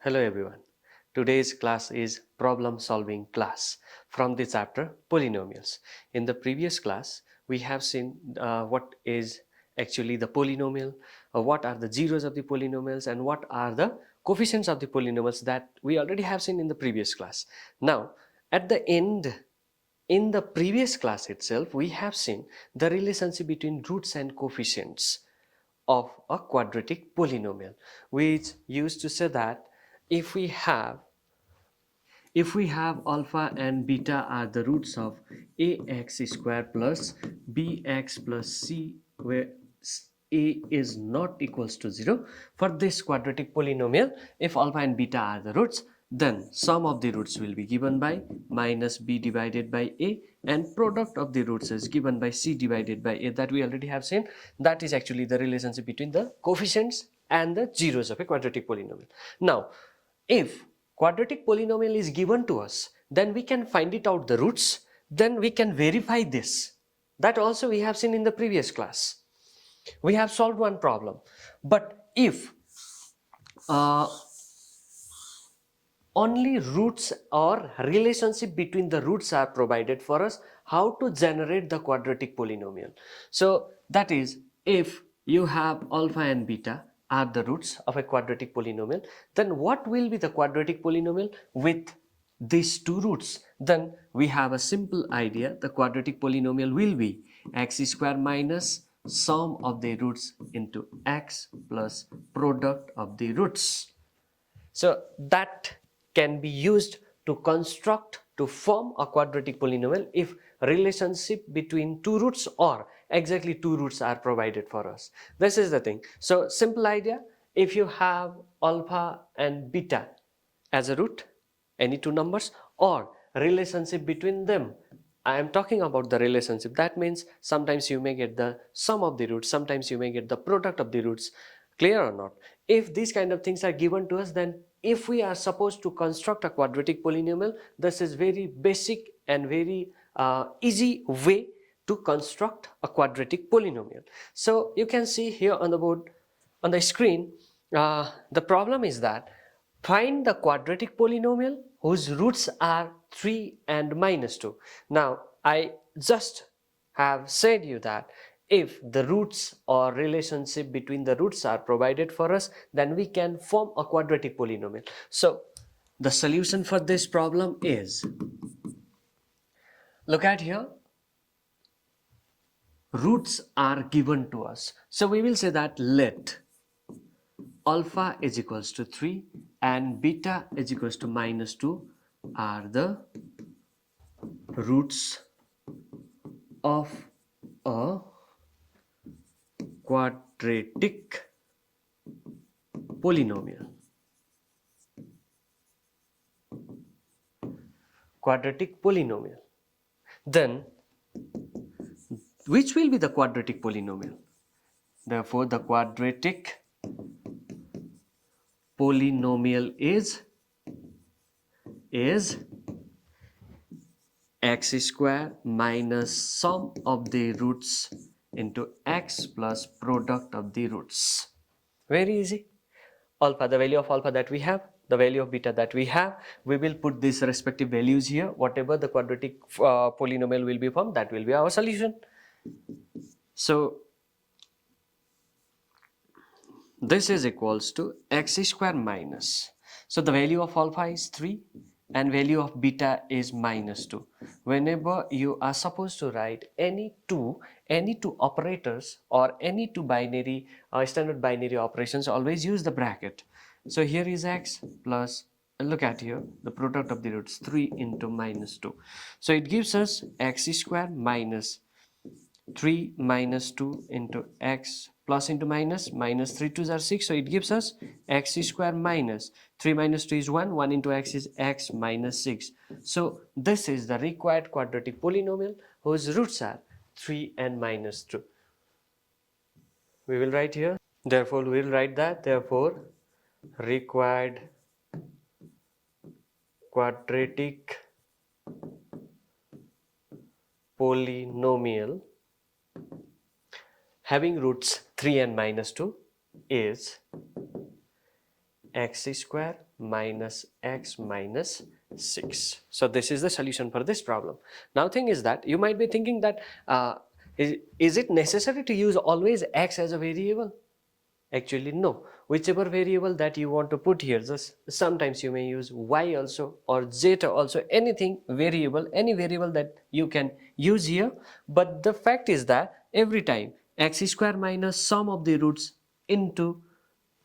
Hello everyone. Today's class is problem solving class from the chapter Polynomials. In the previous class, we have seen what is actually the polynomial, what are the zeros of the polynomials, and what are the coefficients of the polynomials that we already have seen in the previous class. Now, at the end, in the previous class itself, we have seen the relationship between roots and coefficients of a quadratic polynomial, which used to say that if we have alpha and beta are the roots of ax square plus bx plus c, where a is not equals to 0, for this quadratic polynomial, if alpha and beta are the roots, then sum of the roots will be given by minus b divided by a, and product of the roots is given by c divided by a, that we already have seen. That is actually the relationship between the coefficients and the zeros of a quadratic polynomial. Now, if quadratic polynomial is given to us, then we can find it out the roots, then we can verify this. That also we have seen in the previous class. We have solved one problem. But if only roots or relationship between the roots are provided for us, how to generate the quadratic polynomial? So that is, if you have alpha and beta are the roots of a quadratic polynomial, then what will be the quadratic polynomial with these two roots? Then we have a simple idea. The quadratic polynomial will be x square minus sum of the roots into x plus product of the roots. So that can be used to construct, to form a quadratic polynomial if relationship between two roots or exactly two roots are provided for us. This is the thing. So simple idea, if you have alpha and beta as a root, any two numbers, or relationship between them, I am talking about the relationship. That means sometimes you may get the sum of the roots, sometimes you may get the product of the roots. Clear or not? If these kind of things are given to us, then if we are supposed to construct a quadratic polynomial, this is very basic and very easy way to construct a quadratic polynomial. So you can see here on the board, on the screen, the problem is that find the quadratic polynomial whose roots are 3 and minus 2. Now, I just have said you that if the roots or relationship between the roots are provided for us, then we can form a quadratic polynomial. So, the solution for this problem is, look at here, roots are given to us. So, we will say that let alpha is equals to 3 and beta is equals to minus 2 are the roots of a quadratic polynomial. Quadratic polynomial. Then, which will be the quadratic polynomial? Therefore, the quadratic polynomial is x square minus sum of the roots into x plus product of the roots. Very easy. Alpha, the value of alpha that we have, the value of beta that we have, we will put these respective values here. Whatever the quadratic polynomial will be formed, that will be our solution. So this is equals to x square minus, so the value of alpha is 3 and value of beta is minus 2. Whenever you are supposed to write any two operators or any two binary standard binary operations, always use the bracket. So here is x plus, look at here, the product of the roots 3 into minus 2. So it gives us x square minus 3 minus 2 into x plus into minus, minus 3 2s are 6, so it gives us x square minus 3 minus 2 is 1, 1 into x is x minus 6. So this is the required quadratic polynomial whose roots are 3 and minus 2. We will write here, therefore we will write that, therefore required quadratic polynomial having roots 3 and minus 2 is x square minus x minus 6. So this is the solution for this problem. Now thing is that you might be thinking that is it necessary to use always x as a variable? Actually no, whichever variable that you want to put here, just sometimes you may use y also or zeta also, anything variable, any variable that you can use here. But the fact is that every time x square minus sum of the roots into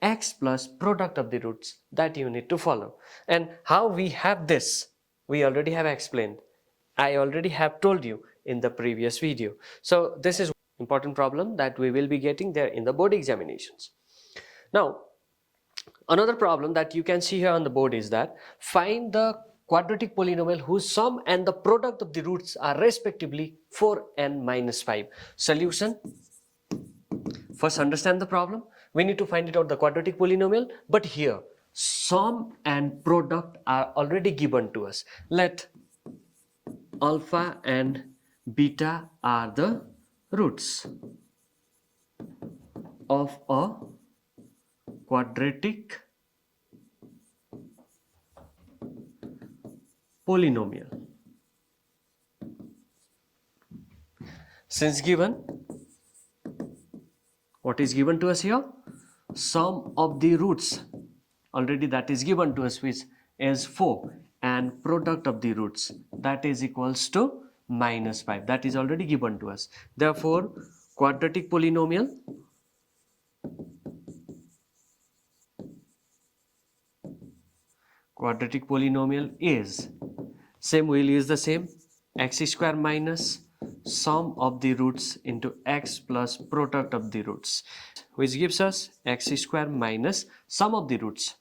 x plus product of the roots, that you need to follow. And how we have this, we already have explained. I already have told you in the previous video. So this is important problem that we will be getting there in the board examinations. Now, another problem that you can see here on the board is that find the quadratic polynomial whose sum and the product of the roots are respectively 4 and minus 5. Solution. First understand the problem. We need to find it out the quadratic polynomial, but here sum and product are already given to us. Let alpha and beta are the roots of a quadratic polynomial. Since given, what is given to us here? Sum of the roots, already that is given to us, which is 4, and product of the roots, that is equals to minus 5, that is already given to us. Therefore, quadratic polynomial is, same, we'll use the same, x square minus sum of the roots into x plus product of the roots, which gives us x square minus sum of the roots.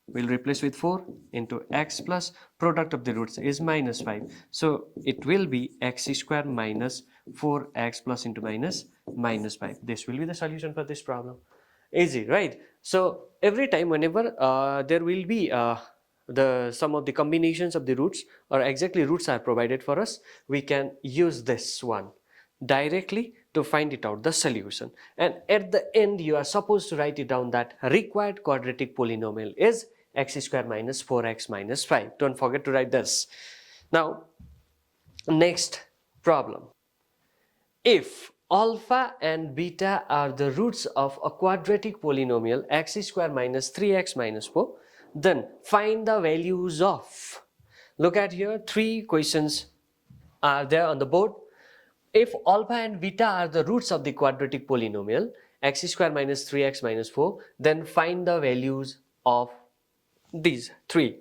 We'll replace with 4 into x plus product of the roots is minus 5. So it will be x square minus 4x plus into minus 5. This will be the solution for this problem. Easy, right? So every time whenever there will be the sum of the combinations of the roots or exactly roots are provided for us, we can use this one directly to find it out the solution. And at the end you are supposed to write it down that required quadratic polynomial is x square minus 4x minus 5. Don't forget to write this. Now next problem. If alpha and beta are the roots of a quadratic polynomial x square minus 3x minus 4, then find the values of, look at here, 3 questions are there on the board. If alpha and beta are the roots of the quadratic polynomial x square minus 3x minus 4, then find the values of these 3.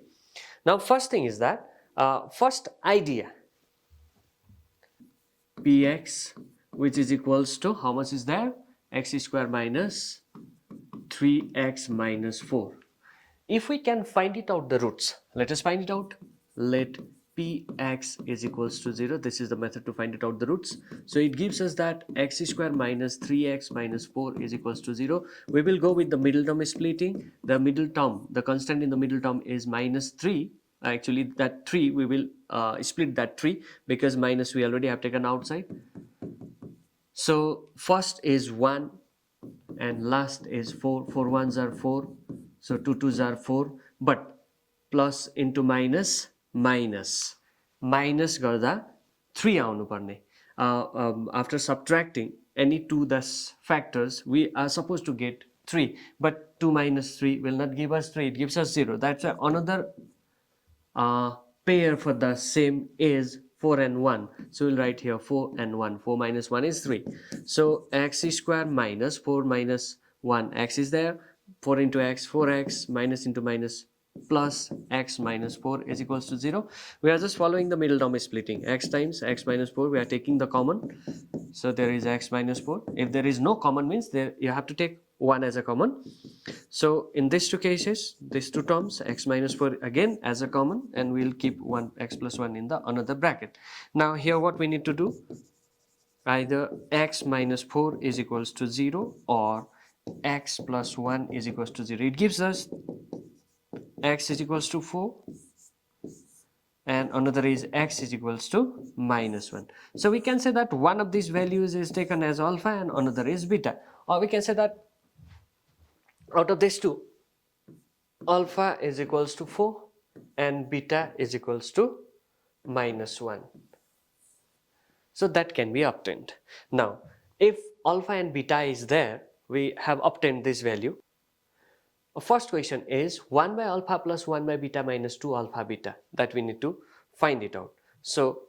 Now first thing is that first idea, px, which is equals to, how much is there, x square minus 3x minus 4. If we can find it out the roots, let us find it out. Let px is equals to 0. This is the method to find it out the roots. So it gives us that x square minus 3x minus 4 is equals to 0. We will go with the middle term splitting. The middle term, the constant in the middle term is minus 3. Actually that 3 we will split that 3 because minus we already have taken outside. So first is 1 and last is 4. 4 ones are 4. So 2 twos are 4. But plus into minus, minus garda 3 aunu parne. After subtracting any 2 thus factors, we are supposed to get 3. But 2 minus 3 will not give us 3. It gives us 0. That's another pair for the same is 4 and 1. So we'll write here 4 and 1. 4 minus 1 is 3. So x square minus 4 minus 1. X is there. 4 into x, 4x, minus into minus, plus x minus 4 is equals to 0. We are just following the middle term splitting. X times x minus 4, we are taking the common. So there is x minus 4. If there is no common, means there you have to take 1 as a common. So in these 2 cases, these 2 terms, x minus 4 again as a common, and we'll keep 1 x plus 1 in the another bracket. Now here what we need to do, either x minus 4 is equals to 0 or x plus 1 is equals to 0. It gives us x is equals to 4 and another is x is equals to minus 1. So we can say that one of these values is taken as alpha and another is beta, or we can say that out of these 2 alpha is equals to 4 and beta is equals to -1. So that can be obtained. Now, if alpha and beta is there, we have obtained this value. First question is 1 by alpha plus 1 by beta minus 2 alpha beta, that we need to find it out. So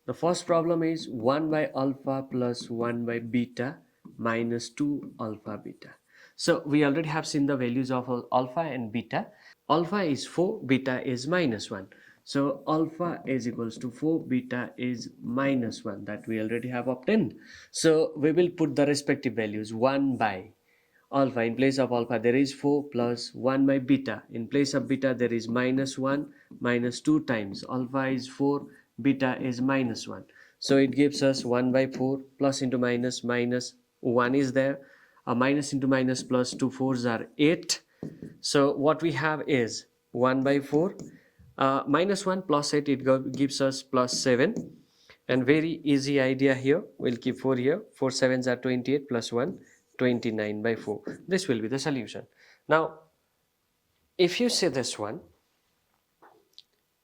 the first problem is 1 by alpha plus 1 by beta minus 2 alpha beta. So we already have seen the values of alpha and beta. Alpha is 4, beta is -1. So alpha is equals to 4, beta is -1, that we already have obtained. So we will put the respective values. 1 by alpha, in place of alpha there is 4 plus 1 by beta, in place of beta there is -1 minus 2 times alpha is 4, beta is -1. So it gives us 1 by 4 plus into minus 1 is there, a minus into minus plus 2 4s are 8. So what we have is 1 by 4 minus 1 plus 8, it gives us plus 7. And very easy idea here, we'll keep 4 here, 4 7s are 28 plus 1 29 by 4. This will be the solution. Now if you say this one,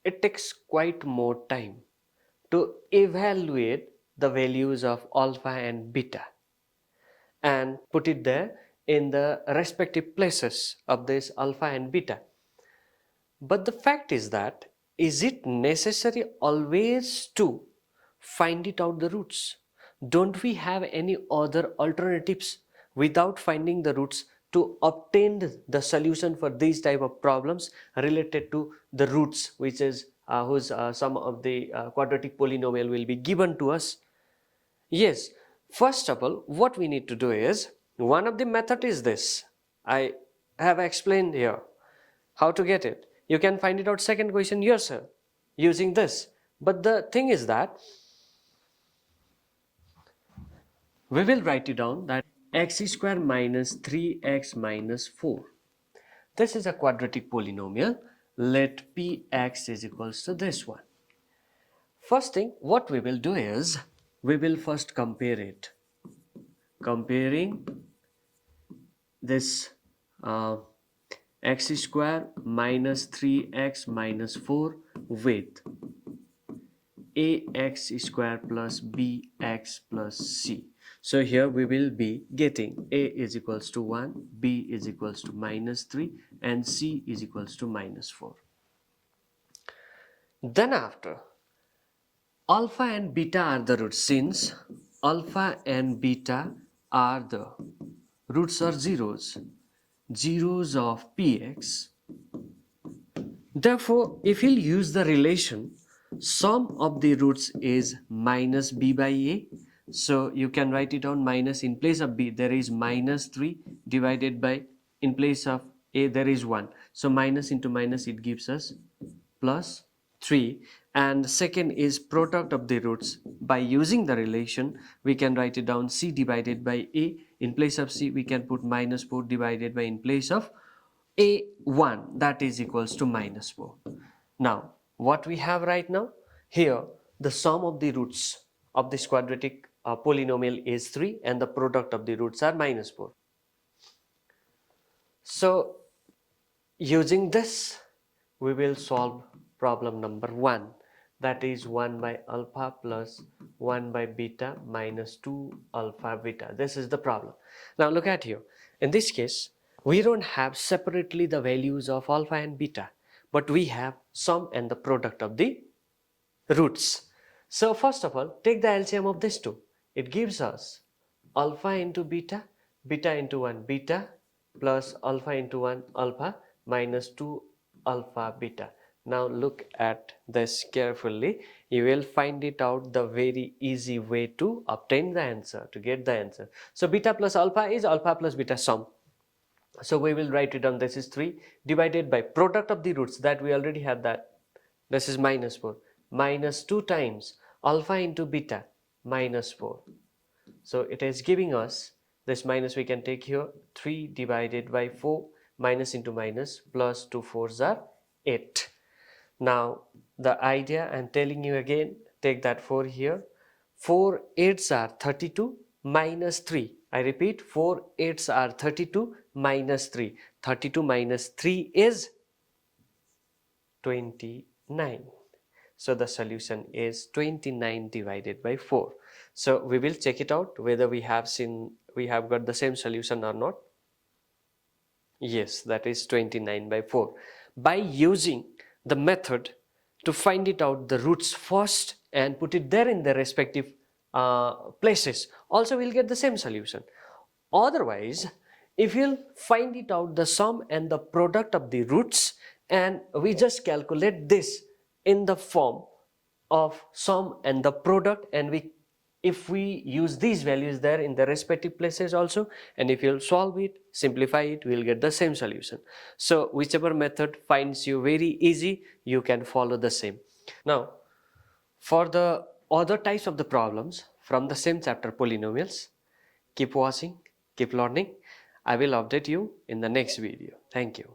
it takes quite more time to evaluate the values of alpha and beta and put it there in the respective places of this alpha and beta. But the fact is that, is it necessary always to find it out the roots? Don't we have any other alternatives without finding the roots to obtain the solution for these type of problems related to the roots, which is whose sum of the quadratic polynomial will be given to us? Yes, first of all, what we need to do is, one of the method is this. I have explained here how to get it. You can find it out second question yourself using this. But the thing is that we will write it down that x square minus 3x minus 4. This is a quadratic polynomial. Let px is equals to this one. First thing what we will do is, we will first compare it. Comparing this x square minus 3x minus 4 with ax square plus bx plus c. So here we will be getting a is equals to 1, b is equals to -3 and c is equals to -4. Then after, alpha and beta are the roots. Since alpha and beta are the roots or zeros of px, therefore if we'll use the relation sum of the roots is minus b by a, so you can write it down minus, in place of b there is -3 divided by, in place of a there is 1, so minus into minus it gives us plus 3. And second is product of the roots. By using the relation we can write it down c divided by a, in place of c we can put -4 divided by, in place of a1, that is equals to -4. Now what we have right now here, the sum of the roots of this quadratic polynomial is 3 and the product of the roots are -4. So using this we will solve problem number 1, that is 1 by alpha plus 1 by beta minus 2 alpha beta. This is the problem. Now look at here. In this case we don't have separately the values of alpha and beta, but we have sum and the product of the roots. So first of all, take the LCM of these two. It gives us alpha into beta, beta into 1 beta plus alpha into 1 alpha minus 2 alpha beta. Now look at this carefully. You will find it out the very easy way to obtain the answer, to get the answer. So beta plus alpha is alpha plus beta sum. So we will write it down, this is 3 divided by product of the roots, that we already have that, this is -4, minus 2 times alpha into beta minus 4. So it is giving us this minus, we can take here 3 divided by 4, minus into minus, plus 2 4s are 8. Now the idea I am telling you again, take that 4 here, 4 8s are 32 minus 3, I repeat, 4 8s are 32 minus 3. 32 minus 3 is 29. So the solution is 29 divided by 4. So we will check it out whether we have got the same solution or not. Yes, that is 29 by 4. By using the method to find it out the roots first and put it there in the respective places, also we'll get the same solution. Otherwise, if you'll find it out the sum and the product of the roots, and we just calculate this in the form of sum and the product, and if we use these values there in the respective places also, and if you'll solve it, simplify it, we'll get the same solution. So whichever method finds you very easy, you can follow the same. Now, for the other types of the problems from the same chapter, polynomials, keep watching, keep learning. I will update you in the next video. Thank you.